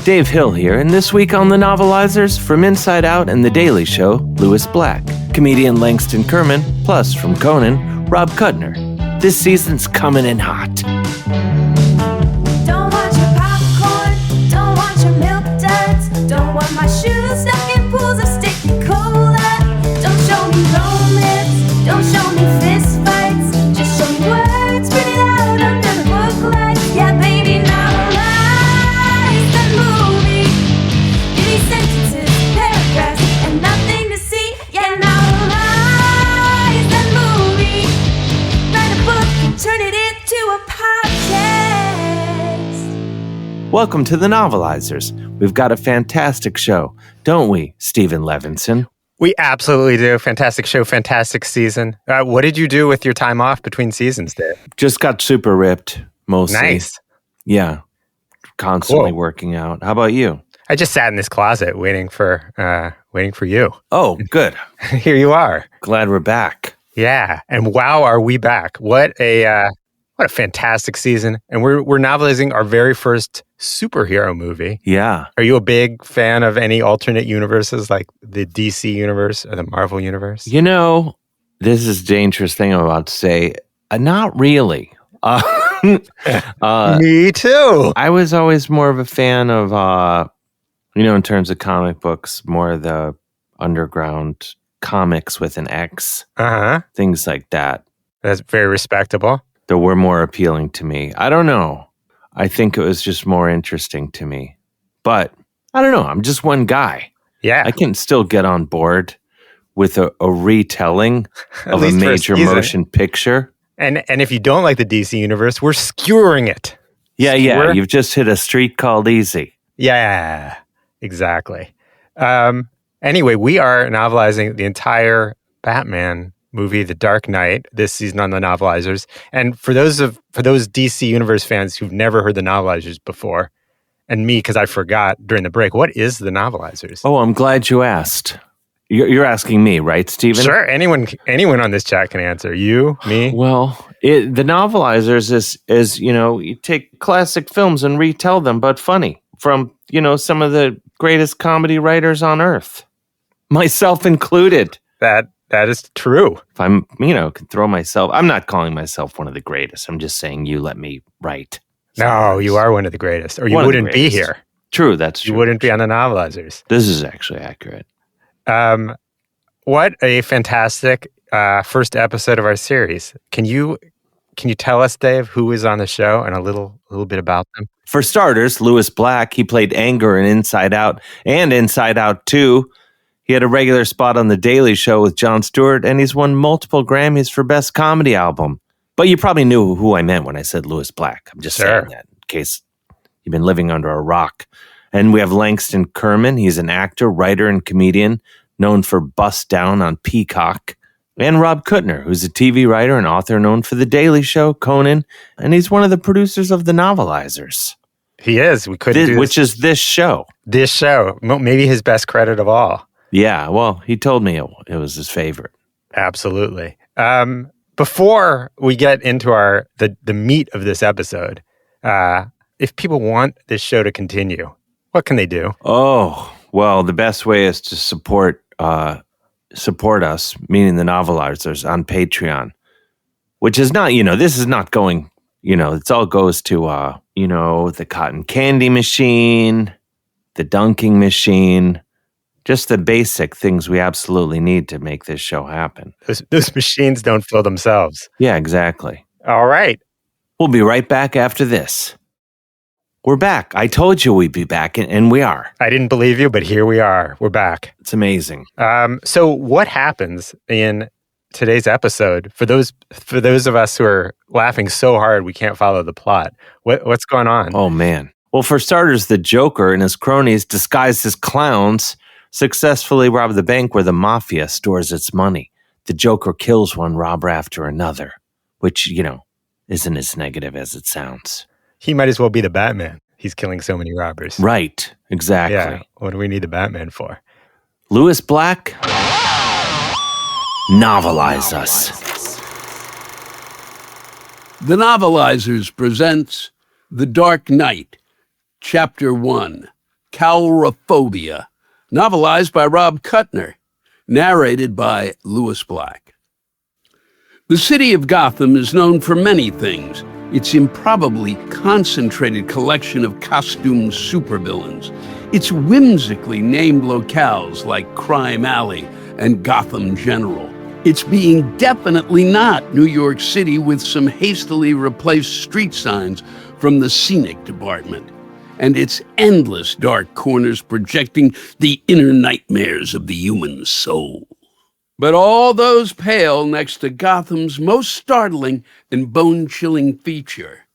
Dave Hill here, and this week on the Novelizers, from Inside Out and The Daily Show, Lewis Black, comedian Langston Kerman, plus from Conan, Rob Kutner. This season's coming in hot. Don't want your popcorn, don't want your milk duds, don't want my shoes stuck in pools of sticky cola. Don't show me romance, don't show me fist fights, just show me words printed out under the book lights. Yeah, baby, novelize the movie. Give me sentences, paragraphs, and nothing to see. Yeah, novelize the movie. Write a book and turn it into a podcast. Welcome to the Novelizers. We've got a fantastic show, don't we, Stephen Levinson? We absolutely do. Fantastic show, fantastic season. What did you do with your time off between seasons, Dave? Just got super ripped, mostly. Nice. Yeah, constantly Cool. working out. How about you? I just sat in this closet waiting for you. Oh, good. Here you are. Glad we're back. Yeah, and wow, are we back? What a fantastic season! And we're novelizing our very first superhero movie. Yeah. Are you a big fan of any alternate universes like the DC universe or the Marvel universe? You know, this is a dangerous thing I'm about to say. Not really. Me too. I was always more of a fan of, in terms of comic books, more of the underground comics with an X, things like that. That's very respectable. That were more appealing to me. I don't know. I think it was just more interesting to me. But I don't know. I'm just one guy. Yeah, I can still get on board with a retelling At of a least for a major season. motion picture. And if you don't like the DC universe, we're skewering it. Yeah. Skewer? You've just hit a street called easy. Yeah, exactly. Anyway, we are novelizing the entire Batman movie, The Dark Knight, this season on the Novelizers. And for those DC Universe fans who've never heard the Novelizers before, and me, because I forgot during the break, what is the Novelizers? Oh, I'm glad you asked. You're asking me, right, Stephen? Sure, anyone on this chat can answer. You, me. Well, the Novelizers is you take classic films and retell them, but funny, from, some of the greatest comedy writers on earth, myself included. That is true. If I'm, can throw myself, I'm not calling myself one of the greatest. I'm just saying you let me write. No, you are one of the greatest, or you One of the wouldn't be greatest. here. True, that's true. You wouldn't be on the Novelizers. This is actually accurate. What a fantastic first episode of our series. Can you tell us, Dave, who is on the show and a little bit about them? For starters, Lewis Black, he played Anger in Inside Out and Inside Out 2. He had a regular spot on The Daily Show with Jon Stewart, and he's won multiple Grammys for Best Comedy Album. But you probably knew who I meant when I said Lewis Black. I'm just saying that in case you've been living under a rock. And we have Langston Kerman. He's an actor, writer, and comedian known for Bust Down on Peacock. And Rob Kutner, who's a TV writer and author known for The Daily Show, Conan, and he's one of the producers of The Novelizers. He is. We couldn't do Which is this show. This show. Maybe his best credit of all. Yeah, well, he told me it was his favorite. Absolutely. Before we get into the meat of this episode, if people want this show to continue, what can they do? Oh, well, the best way is to support us, meaning the Novelizers, on Patreon, which is not, this is not going, it all goes to, the cotton candy machine, the dunking machine, just the basic things we absolutely need to make this show happen. Those machines don't fill themselves. Yeah, exactly. All right. We'll be right back after this. We're back. I told you we'd be back, and we are. I didn't believe you, but here we are. We're back. It's amazing. So what happens in today's episode, for those of us who are laughing so hard we can't follow the plot, what's going on? Oh, man. Well, for starters, the Joker and his cronies, disguised as clowns, successfully rob the bank where the mafia stores its money. The Joker kills one robber after another, which, isn't as negative as it sounds. He might as well be the Batman. He's killing so many robbers. Right, exactly. Yeah, what do we need the Batman for? Lewis Black, novelize us. The Novelizers presents The Dark Knight, Chapter 1, Calrophobia, novelized by Rob Kutner, narrated by Lewis Black. The city of Gotham is known for many things. Its improbably concentrated collection of costumed supervillains, its whimsically named locales like Crime Alley and Gotham General, its being definitely not New York City with some hastily replaced street signs from the scenic department, and its endless dark corners projecting the inner nightmares of the human soul. But all those pale next to Gotham's most startling and bone-chilling feature.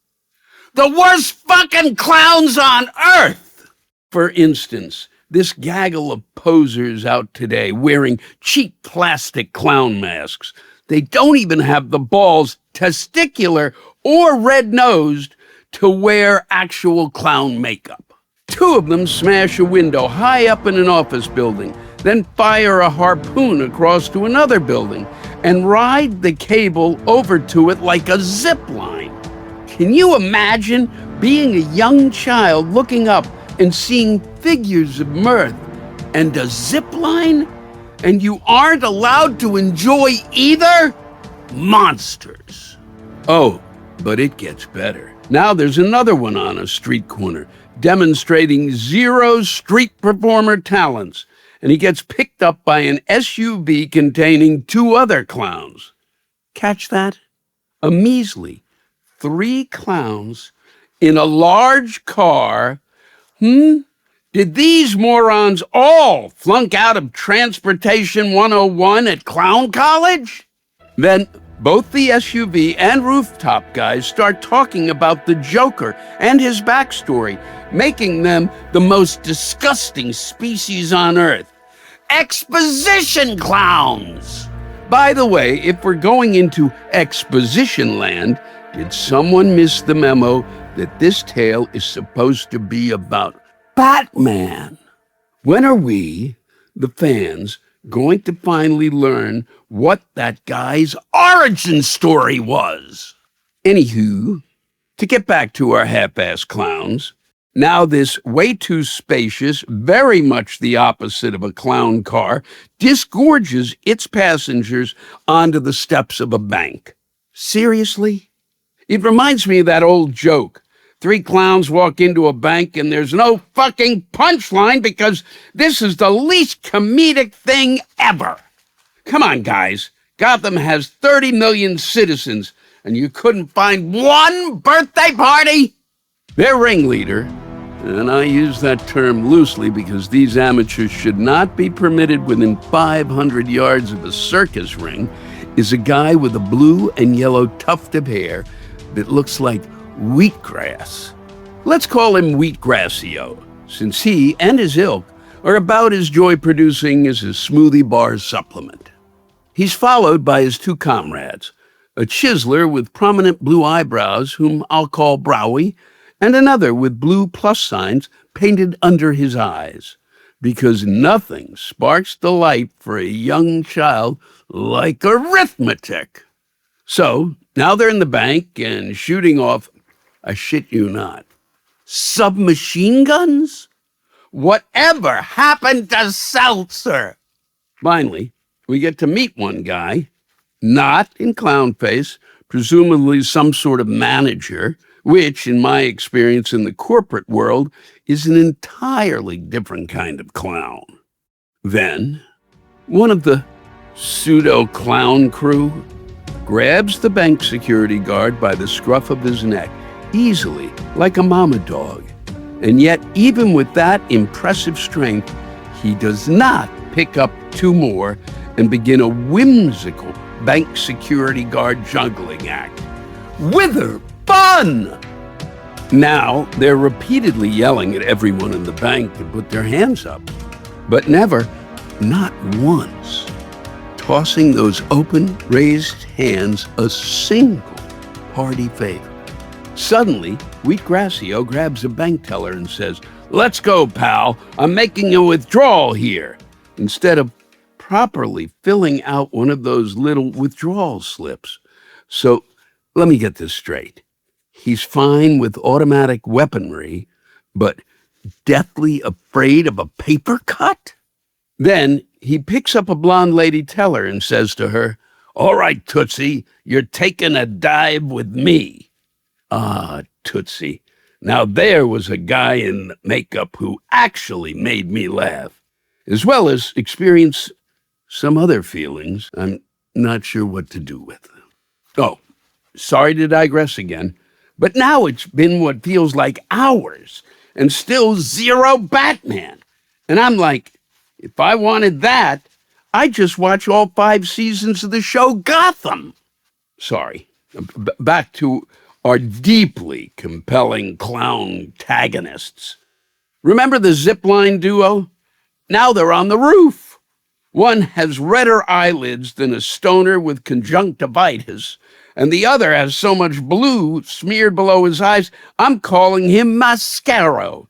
The worst fucking clowns on Earth! For instance, this gaggle of posers out today wearing cheap plastic clown masks. They don't even have the balls, testicular or red-nosed, to wear actual clown makeup. Two of them smash a window high up in an office building, then fire a harpoon across to another building and ride the cable over to it like a zip line. Can you imagine being a young child looking up and seeing figures of mirth and a zip line, and you aren't allowed to enjoy either? Monsters. Oh, but it gets better. Now there's another one on a street corner demonstrating zero street performer talents, and he gets picked up by an SUV containing two other clowns. Catch that? A measly 3 clowns in a large car. Did these morons all flunk out of Transportation 101 at Clown College? Then both the SUV and rooftop guys start talking about the Joker and his backstory, making them the most disgusting species on Earth. Exposition clowns! By the way, if we're going into exposition land, did someone miss the memo that this tale is supposed to be about Batman? When are we, the fans, going to finally learn what that guy's origin story was? Anywho, to get back to our half-ass clowns, now this way too spacious, very much the opposite of a clown car, disgorges its passengers onto the steps of a bank. Seriously? It reminds me of that old joke. 3 clowns walk into a bank and there's no fucking punchline because this is the least comedic thing ever. Come on, guys. Gotham has 30 million citizens and you couldn't find one birthday party? Their ringleader, and I use that term loosely because these amateurs should not be permitted within 500 yards of a circus ring, is a guy with a blue and yellow tuft of hair that looks like wheatgrass. Let's call him Wheatgrassio, since he and his ilk are about as joy-producing as a smoothie bar supplement. He's followed by his 2 comrades, a chiseler with prominent blue eyebrows whom I'll call Browy, and another with blue plus signs painted under his eyes, because nothing sparks delight for a young child like arithmetic. So, now they're in the bank and shooting off, I shit you not, submachine guns? Whatever happened to seltzer? Finally, we get to meet one guy, not in clown face, presumably some sort of manager, which, in my experience in the corporate world, is an entirely different kind of clown. Then, one of the pseudo-clown crew grabs the bank security guard by the scruff of his neck, easily, like a mama dog. And yet, even with that impressive strength, he does not pick up 2 more and begin a whimsical bank security guard juggling act. Whither fun! Now, they're repeatedly yelling at everyone in the bank to put their hands up, but never, not once, tossing those open, raised hands a single party favor. Suddenly, Wheatgrassio grabs a bank teller and says, "Let's go, pal. I'm making a withdrawal here," instead of properly filling out one of those little withdrawal slips. So, let me get this straight. He's fine with automatic weaponry, but deathly afraid of a paper cut? Then he picks up a blonde lady teller and says to her, "All right, Tootsie, you're taking a dive with me." Ah, Tootsie. Now there was a guy in makeup who actually made me laugh, as well as experience some other feelings I'm not sure what to do with. Oh, sorry to digress again, but now it's been what feels like hours and still zero Batman. And I'm like, if I wanted that, I'd just watch all 5 seasons of the show Gotham. Sorry, back to our deeply compelling clown antagonists. Remember the zipline duo? Now they're on the roof. One has redder eyelids than a stoner with conjunctivitis, and the other has so much blue smeared below his eyes, I'm calling him Mascaro.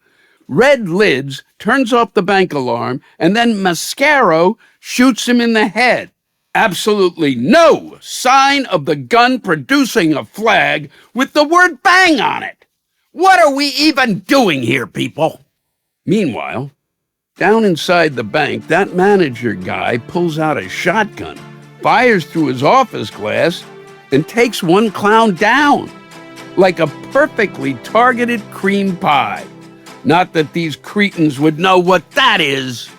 Red lids turns off the bank alarm, and then Mascaro shoots him in the head. Absolutely no sign of the gun producing a flag with the word bang on it. What are we even doing here, people? Meanwhile, down inside the bank, that manager guy pulls out a shotgun, fires through his office glass, and takes one clown down like a perfectly targeted cream pie. Not that these cretins would know what that is.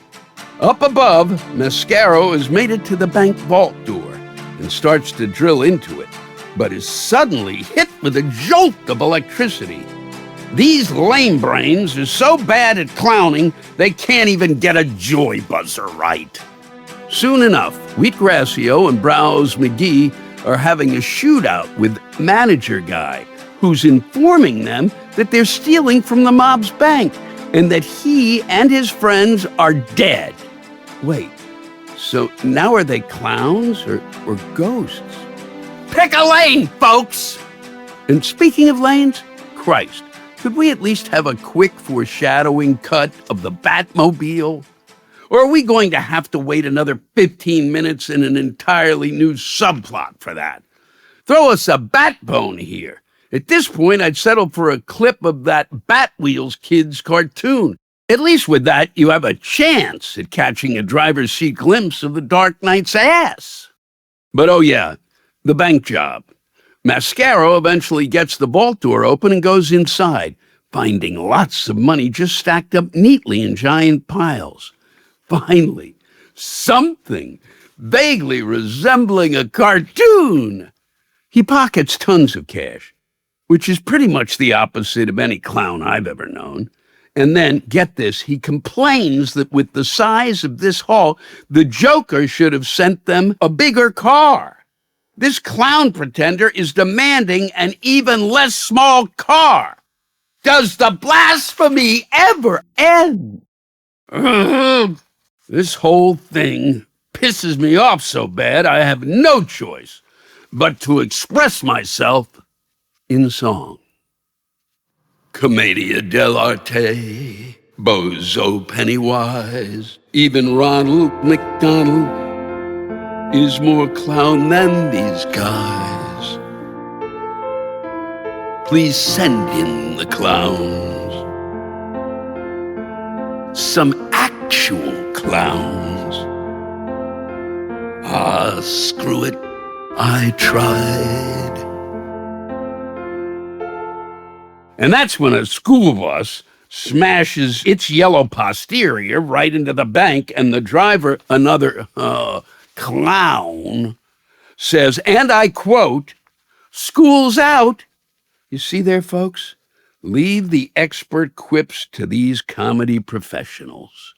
Up above, Mascaro has made it to the bank vault door and starts to drill into it, but is suddenly hit with a jolt of electricity. These lame brains are so bad at clowning, they can't even get a joy buzzer right. Soon enough, Wheatgrassio and Browse McGee are having a shootout with manager guy, who's informing them that they're stealing from the mob's bank and that he and his friends are dead. Wait, so now are they clowns or ghosts? Pick a lane, folks! And speaking of lanes, Christ, could we at least have a quick foreshadowing cut of the Batmobile? Or are we going to have to wait another 15 minutes in an entirely new subplot for that? Throw us a Batbone here. At this point, I'd settle for a clip of that Batwheels Kids cartoon. At least with that, you have a chance at catching a driver's seat glimpse of the Dark Knight's ass. But oh yeah, the bank job. Mascaro eventually gets the vault door open and goes inside, finding lots of money just stacked up neatly in giant piles. Finally, something vaguely resembling a cartoon. He pockets tons of cash, which is pretty much the opposite of any clown I've ever known. And then, get this, he complains that with the size of this haul, the Joker should have sent them a bigger car. This clown pretender is demanding an even less small car. Does the blasphemy ever end? This whole thing pisses me off so bad I have no choice but to express myself in song. Commedia dell'arte, Bozo Pennywise, even Ronald McDonald is more clown than these guys. Please send in the clowns. Some actual clowns. Ah, screw it, I tried. And that's when a school bus smashes its yellow posterior right into the bank, and the driver, another clown, says, and I quote, "School's out." You see there, folks? Leave the expert quips to these comedy professionals.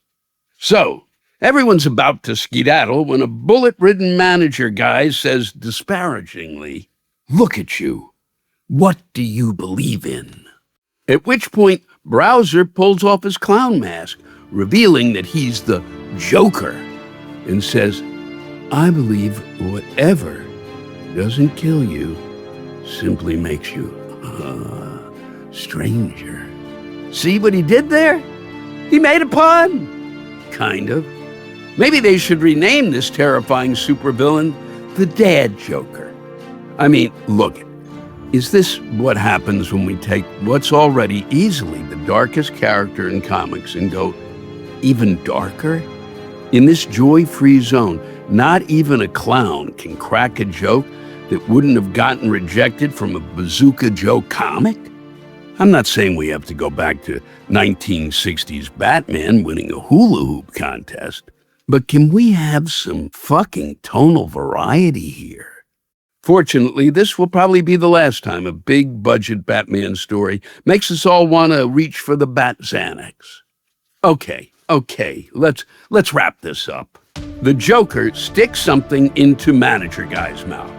So, everyone's about to skedaddle when a bullet-ridden manager guy says disparagingly, "Look at you. What do you believe in?" At which point, Browser pulls off his clown mask, revealing that he's the Joker, and says, "I believe whatever doesn't kill you simply makes you stranger." See what he did there? He made a pun. Kind of. Maybe they should rename this terrifying supervillain the Dad Joker. I mean, look, Is this what happens when we take what's already easily the darkest character in comics and go even darker? In this joy-free zone, not even a clown can crack a joke that wouldn't have gotten rejected from a Bazooka Joe comic? I'm not saying we have to go back to 1960s Batman winning a hula hoop contest, but can we have some fucking tonal variety here? Fortunately, this will probably be the last time a big-budget Batman story makes us all want to reach for the Bat Xanax. Okay, let's wrap this up. The Joker sticks something into Manager Guy's mouth,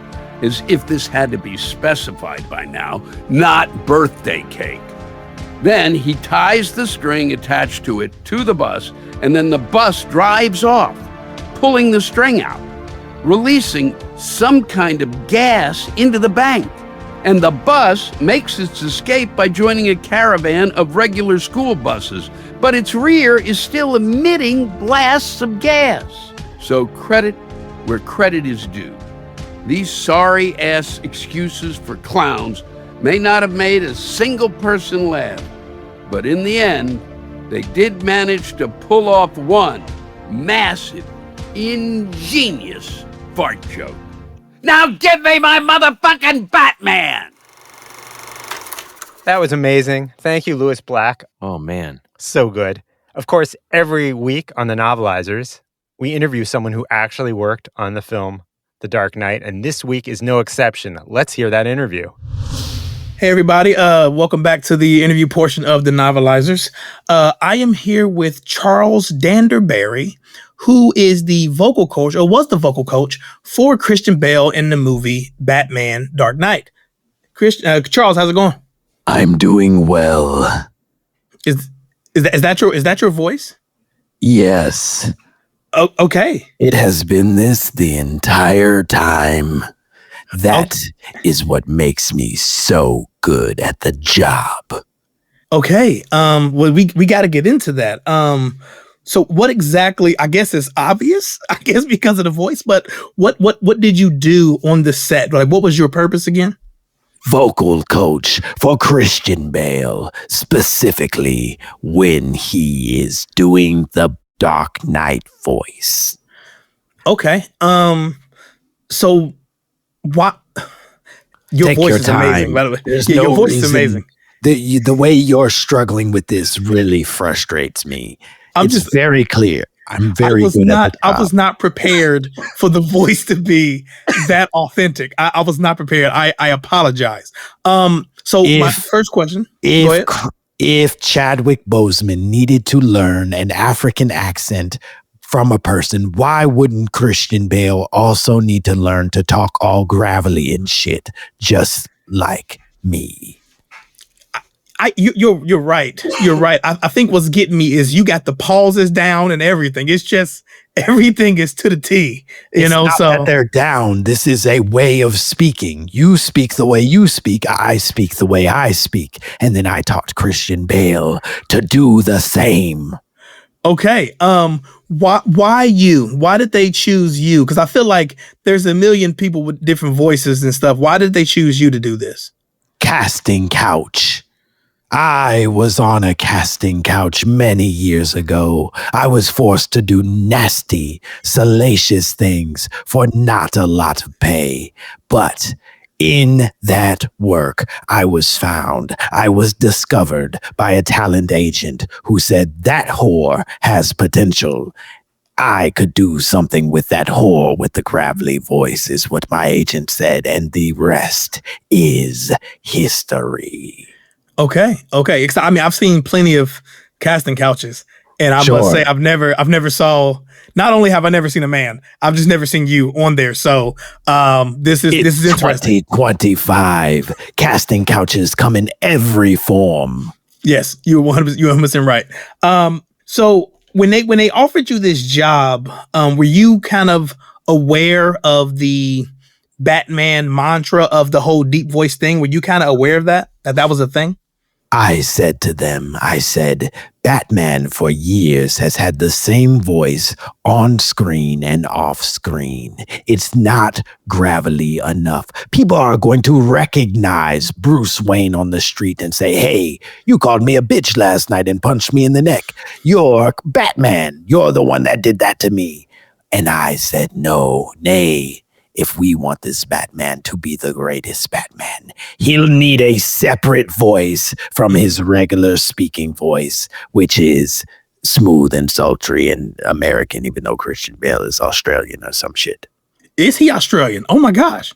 as if this had to be specified by now, not birthday cake. Then he ties the string attached to it to the bus, and then the bus drives off, pulling the string out, releasing some kind of gas into the bank. And the bus makes its escape by joining a caravan of regular school buses, but its rear is still emitting blasts of gas. So credit where credit is due. These sorry-ass excuses for clowns may not have made a single person laugh, but in the end, they did manage to pull off one massive, ingenious fart joke. Now give me my motherfucking Batman! That was amazing. Thank you, Lewis Black. Oh, man. So good. Of course, every week on the Novelizers, we interview someone who actually worked on the film The Dark Knight, and this week is no exception. Let's hear that interview. Hey, everybody. Welcome back to the interview portion of the Novelizers. I am here with Charles Danderberry, who is the vocal coach, or was the vocal coach, for Christian Bale in the movie Batman Dark Knight. Charles, how's it going? I'm doing well. Is that your voice? Yes. Oh, okay. It has been this the entire time. That is what makes me so good at the job. Okay. Well, we got to get into that. So what exactly, I guess it's obvious, because of the voice, but what did you do on the set? Like, what was your purpose again? Vocal coach for Christian Bale, specifically when he is doing the Dark Knight voice. Okay. So what? Your Take voice your is time. amazing, by the way. There's Yeah, no your voice is reason- amazing. The way you're struggling with this really frustrates me. It's very clear. I'm very good at the I job. was not prepared for the voice to be that authentic. I was not prepared. I apologize. So my first question. Go ahead. If Chadwick Boseman needed to learn an African accent from a person, why wouldn't Christian Bale also need to learn to talk all gravelly and shit, just like me? You're right. You're right. I think what's getting me is you got the pauses down and everything. It's just everything is to the T. It's not that they're down. This is a way of speaking. You speak the way you speak. I speak the way I speak. And then I taught Christian Bale to do the same. Okay. Why you? Why did they choose you? Because I feel like there's a million people with different voices and stuff. Why did they choose you to do this? Casting couch. I was on a casting couch many years ago. I was forced to do nasty, salacious things for not a lot of pay. But in that work, I was found. I was discovered by a talent agent who said that whore has potential. I could do something with that whore with the gravelly voice, is what my agent said, and the rest is history. Okay. I mean, I've seen plenty of casting couches, and I must say, I've never saw. Not only have I never seen a man, I've just never seen you on there. So, this is interesting. 2025 casting couches come in every form. Yes, you're 100% right. So when they offered you this job, were you kind of aware of the Batman mantra of the whole deep voice thing? Were you kind of aware of that was a thing? I said to them, Batman for years has had the same voice on screen and off screen. It's not gravelly enough. People are going to recognize Bruce Wayne on the street and say, hey, you called me a bitch last night and punched me in the neck. You're Batman. You're the one that did that to me. And I said, no, nay. If we want this Batman to be the greatest Batman, he'll need a separate voice from his regular speaking voice, which is smooth and sultry and American, even though Christian Bale is Australian or some shit. Is he Australian? Oh my gosh.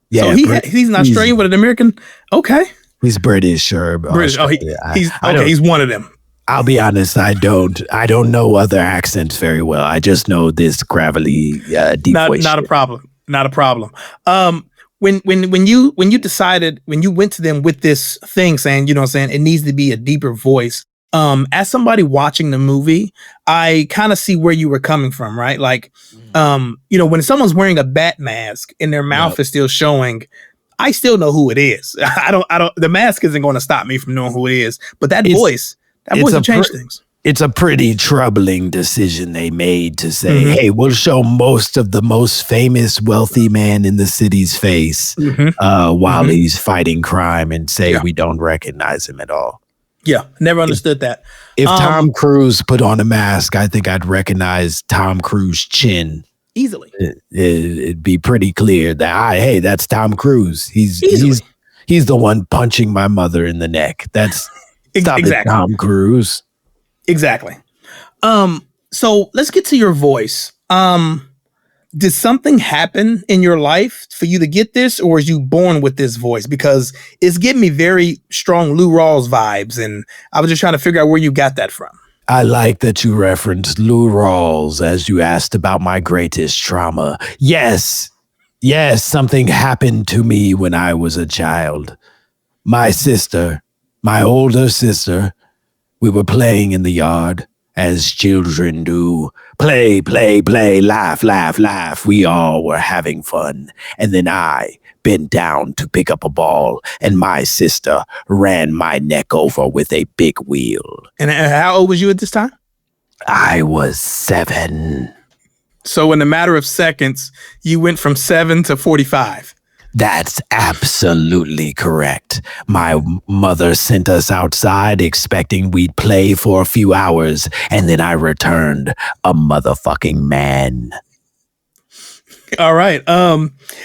Yeah, so he's an Australian with an American. Okay. He's British or British. He's one of them. I'll be honest, I don't know other accents very well. I just know this gravelly deep voice. Not a problem. Not a problem. When you decided, when you went to them with this thing saying, you know what I'm saying, it needs to be a deeper voice. As somebody watching the movie, I kind of see where you were coming from, right? Like, when someone's wearing a bat mask and their mouth is still showing, I still know who it is. The mask isn't going to stop me from knowing who it is, but that voice will change things. It's a pretty troubling decision they made to say, hey, we'll show most of the most famous wealthy man in the city's face while he's fighting crime and say we don't recognize him at all. Yeah, never understood that. If Tom Cruise put on a mask, I think I'd recognize Tom Cruise's chin. Easily. It'd be pretty clear that, that's Tom Cruise. He's the one punching my mother in the neck. That's exactly Tom Cruise. Exactly. So let's get to your voice. Did something happen in your life for you to get this, or is you born with this voice? Because it's giving me very strong Lou Rawls vibes, and I was just trying to figure out where you got that from. I like that you referenced Lou Rawls as you asked about my greatest trauma. Yes, something happened to me when I was a child. My older sister, we were playing in the yard, as children do. Play, laugh, laugh, laugh. We all were having fun. And then I bent down to pick up a ball, and my sister ran my neck over with a big wheel. And how old was you at this time? I was 7. So in a matter of seconds, you went from 7 to 45. That's absolutely correct. My mother sent us outside expecting we'd play for a few hours, and then I returned a motherfucking man. All right.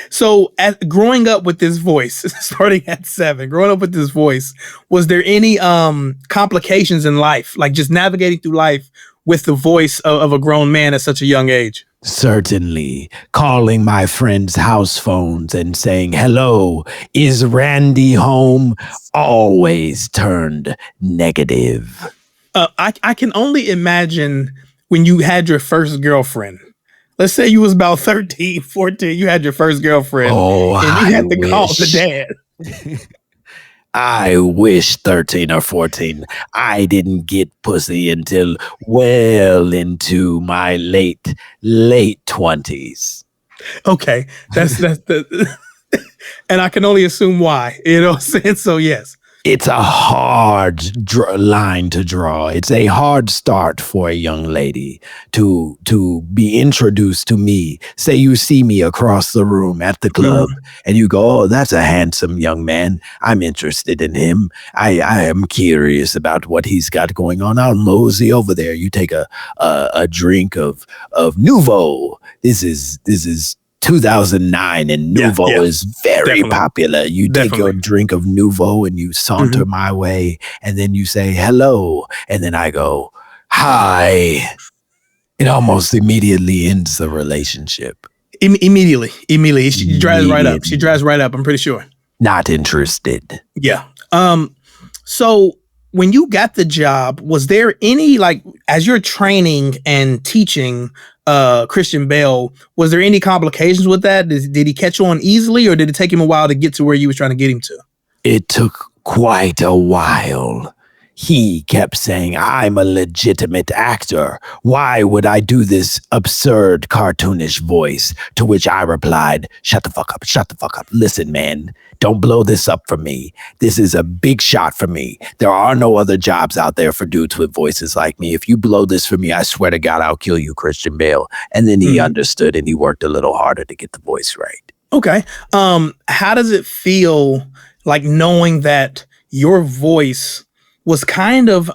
So growing up with this voice, starting at 7, growing up with this voice, was there any complications in life, like just navigating through life with the voice of a grown man at such a young age? Certainly. Calling my friends' house phones and saying, hello, is Randy home? Always turned negative. I can only imagine when you had your first girlfriend. Let's say you was about 13, 14, you had your first girlfriend. And you had to call the dad. I wish 13 or 14. I didn't get pussy until well into my late 20s. Okay, that's the, and I can only assume why. You know what I'm saying? So yes. It's a hard line to draw. It's a hard start for a young lady to be introduced to me. Say you see me across the room at the club and you go, oh, that's a handsome young man. I'm interested in him. I am curious about what he's got going on. I'll mosey over there. You take a drink of Nouveau. This is 2009 and Nouveau is very popular. You take your drink of Nouveau and you saunter my way, and then you say hello, and then I go hi. It almost immediately ends the relationship. Immediately. She drives right up. I'm pretty sure. Not interested. Yeah. So when you got the job, was there any, like, as you're training and teaching Christian Bale, was there any complications with that? Did he catch on easily, or did it take him a while to get to where you was trying to get him to? It took quite a while. He kept saying, I'm a legitimate actor. Why would I do this absurd cartoonish voice? To which I replied, shut the fuck up, shut the fuck up. Listen, man, don't blow this up for me. This is a big shot for me. There are no other jobs out there for dudes with voices like me. If you blow this for me, I swear to God, I'll kill you, Christian Bale. And then he understood and he worked a little harder to get the voice right. Okay. How does it feel like knowing that your voice was kind of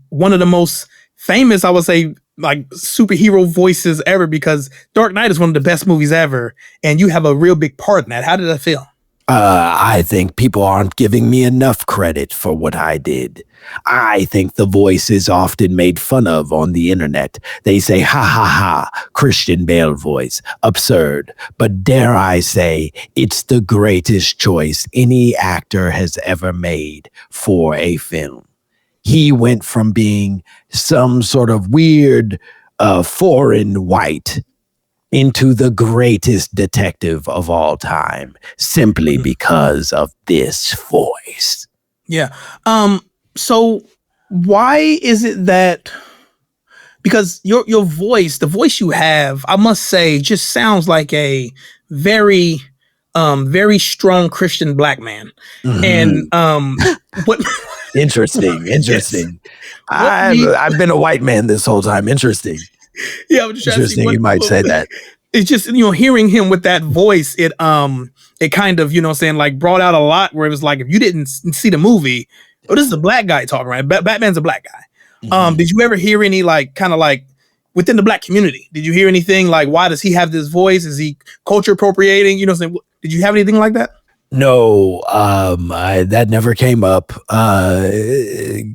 one of the most famous, I would say, like superhero voices ever, because Dark Knight is one of the best movies ever, and you have a real big part in that. How did that feel? I think people aren't giving me enough credit for what I did. I think the voice is often made fun of on the internet. They say, ha ha ha, Christian Bale voice, absurd. But dare I say, it's the greatest choice any actor has ever made for a film. He went from being some sort of weird foreign white into the greatest detective of all time, simply because of this voice. Yeah. So why is it that, because your voice, the voice you have, I must say, just sounds like a very strong Christian black man. And what Interesting. Yes. I've been a white man this whole time. Interesting. Yeah, I'm just trying to see Interesting, you might say that. It's just, hearing him with that voice, it kind of, saying, like, brought out a lot where it was like, if you didn't see the movie, oh, this is a black guy talking, right? Batman's a black guy. Did you ever hear any, like, kind of like within the black community? Did you hear anything like, why does he have this voice? Is he culture appropriating? Did you have anything like that? No, that never came up.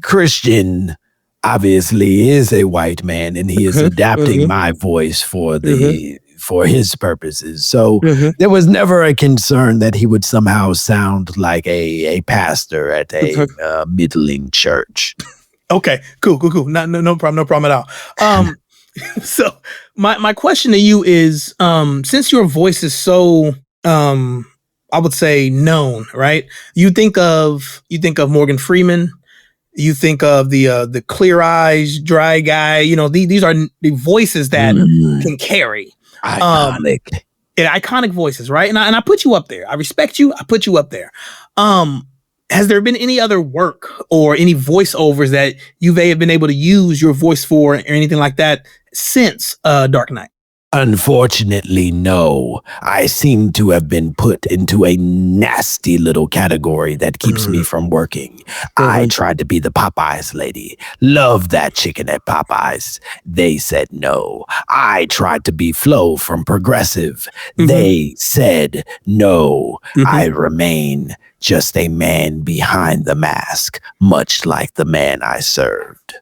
Christian obviously is a white man, and he is adapting my voice for his purposes. So there was never a concern that he would somehow sound like a pastor at a middling church. Okay, cool. No problem at all. So my question to you is, since your voice is so, I would say, known, right? You think of Morgan Freeman. You think of the clear eyes, dry guy. These are the voices that can carry Iconic. Iconic voices, right? And I put you up there. I respect you. I put you up there. Has there been any other work or any voiceovers that you may have been able to use your voice for or anything like that since Dark Knight? Unfortunately, no. I seem to have been put into a nasty little category that keeps me from working. I tried to be the Popeyes lady. Love that chicken at Popeyes. They said no. I tried to be Flo from Progressive. They said no. I remain just a man behind the mask, much like the man I served.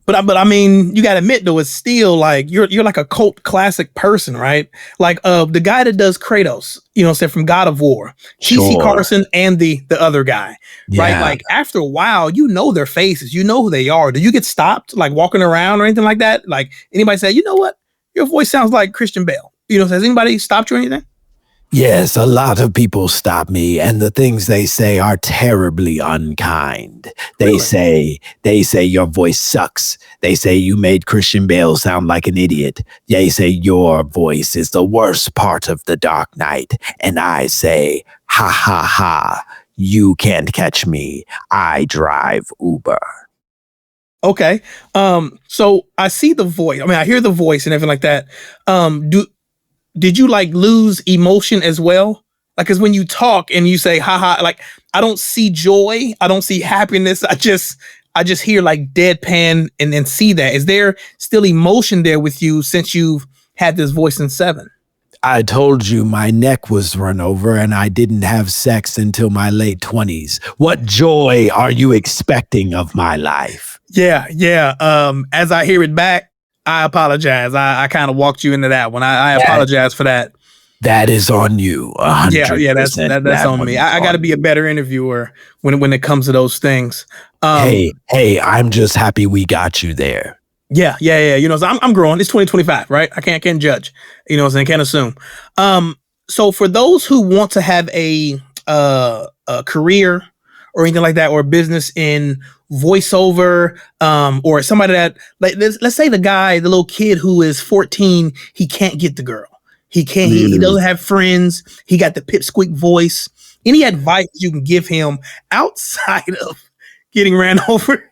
But I mean, you gotta admit though, it's still like you're like a cult classic person, right? Like the guy that does Kratos, say from God of War, T.C. Carson, and the other guy, right? Like after a while, their faces, who they are. Do you get stopped like walking around or anything like that? Like anybody say, you know what, your voice sounds like Christian Bale? Has anybody stopped you or anything? Yes, a lot of people stop me, and the things they say are terribly unkind. They say your voice sucks. They say you made Christian Bale sound like an idiot. They say your voice is the worst part of The Dark Knight. And I say, ha ha ha, you can't catch me. I drive Uber. Okay. So I see the voice. I mean, I hear the voice and everything like that. Did you like lose emotion as well? Like, cause when you talk and you say, haha, like, I don't see joy. I don't see happiness. I just hear like deadpan and then see that. Is there still emotion there with you since you've had this voice in 7? I told you my neck was run over and I didn't have sex until my late 20s. What joy are you expecting of my life? Yeah. As I hear it back, I apologize. I kind of walked you into that one. I apologize for that. That is on you. 100%. Yeah, that's on me. I got to be a better interviewer when it comes to those things. Hey, I'm just happy we got you there. Yeah. So I'm growing. It's 2025, right? I can't judge. Can't assume. So for those who want to have a career or anything like that, or business in voiceover, or somebody that, like, let's say the little kid who is 14, he can't get the girl. He doesn't have friends. He got the pipsqueak voice. Any advice you can give him outside of getting ran over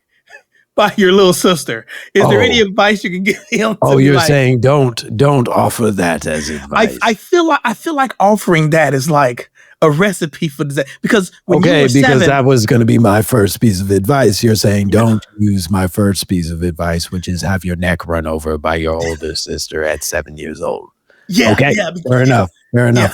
by your little sister? Is there any advice you can give him? You're saying don't offer that as advice. I feel like offering that is like a recipe for disaster, because when you were 7, that was going to be my first piece of advice. You're saying don't use my first piece of advice, which is have your neck run over by your older sister at 7 years old. Yeah. Okay. Yeah, Fair enough. Yeah.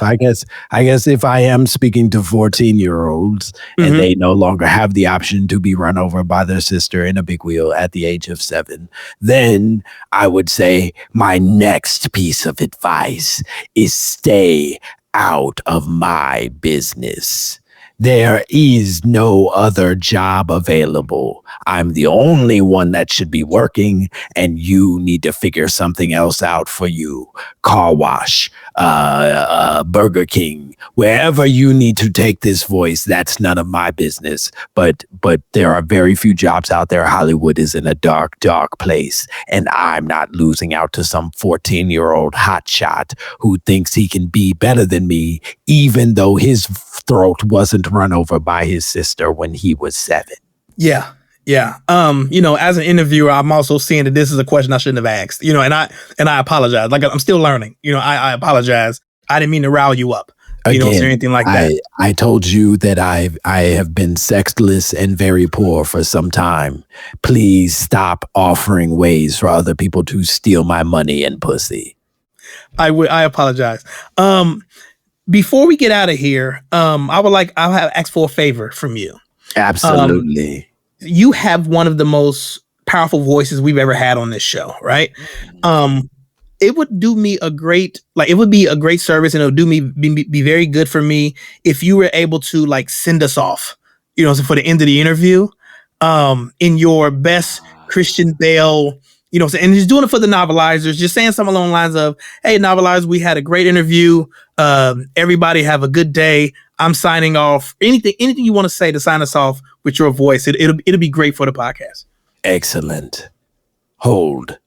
I guess if I am speaking to 14-year-olds and they no longer have the option to be run over by their sister in a big wheel at the age of 7, then I would say my next piece of advice is stay out of my business. There is no other job available. I'm the only one that should be working, and you need to figure something else out for you. Car wash, Burger King, wherever you need to take this voice, that's none of my business. But there are very few jobs out there. Hollywood is in a dark, dark place, and I'm not losing out to some 14-year-old hotshot who thinks he can be better than me, even though his throat wasn't run over by his sister when he was 7. Yeah. As an interviewer, I'm also seeing that this is a question I shouldn't have asked. And I apologize. Like, I'm still learning. I apologize. I didn't mean to rile you up. Or anything like that. I told you that I have been sexless and very poor for some time. Please stop offering ways for other people to steal my money and pussy. I apologize. Before we get out of here, I'll ask for a favor from you. Absolutely. You have one of the most powerful voices we've ever had on this show, right? It would do me it would be a great service, and it would do me be very good for me if you were able to send us off, for the end of the interview, in your best Christian Bale, and he's doing it for the Novelizers, just saying something along the lines of, "Hey, Novelizers, we had a great interview. Everybody have a good day. I'm signing off." Anything you want to say to sign us off with your voice, it'll be great for the podcast. Excellent. Hold.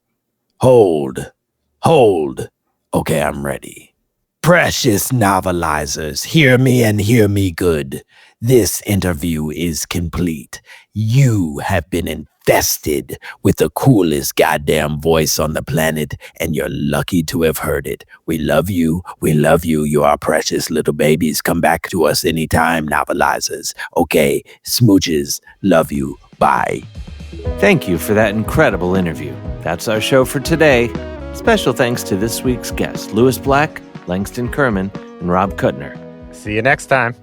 Okay, I'm ready. Precious Novelizers, hear me and hear me good. This interview is complete. You have been infested with the coolest goddamn voice on the planet, and you're lucky to have heard it. We love you. You are precious little babies. Come back to us anytime, Novelizers. Okay, smooches. Love you. Bye. Thank you for that incredible interview. That's our show for today. Special thanks to this week's guests, Lewis Black, Langston Kerman, and Rob Kutner. See you next time.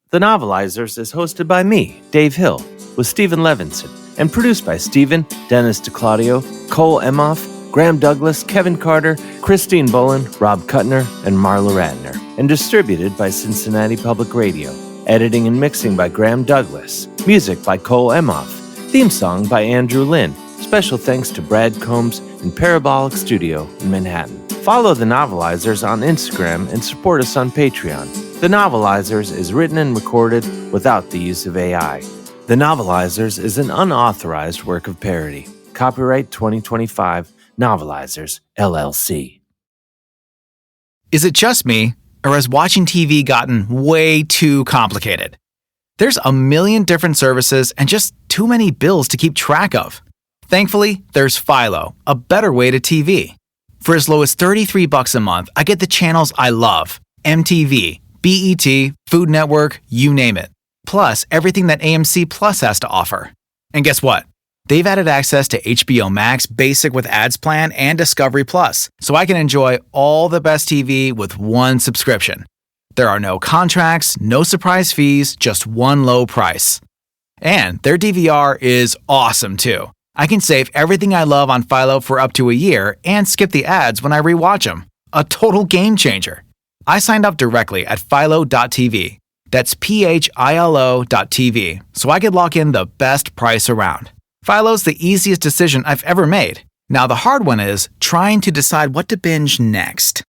The Novelizers is hosted by me, Dave Hill, with Stephen Levinson, and produced by Stephen, Dennis DiClaudio, Cole Emoff, Graham Douglas, Kevin Carter, Christine Bullen, Rob Kutner, and Marla Radner, and distributed by Cincinnati Public Radio. Editing and mixing by Graham Douglas. Music by Cole Emoff. Theme song by Andrew Lynn. Special thanks to Brad Combs and Parabolic Studio in Manhattan. Follow The Novelizers on Instagram and support us on Patreon. The Novelizers is written and recorded without the use of AI. The Novelizers is an unauthorized work of parody. Copyright 2025, Novelizers, LLC. Is it just me, or has watching TV gotten way too complicated? There's a million different services and just too many bills to keep track of. Thankfully, there's Philo, a better way to TV. For as low as $33 a month, I get the channels I love. MTV, BET, Food Network, you name it. Plus, everything that AMC Plus has to offer. And guess what? They've added access to HBO Max Basic with Ads Plan and Discovery Plus, so I can enjoy all the best TV with one subscription. There are no contracts, no surprise fees, just one low price. And their DVR is awesome too. I can save everything I love on Philo for up to a year and skip the ads when I rewatch them. A total game changer. I signed up directly at philo.tv. That's philo.tv, so I could lock in the best price around. Philo's the easiest decision I've ever made. Now the hard one is trying to decide what to binge next.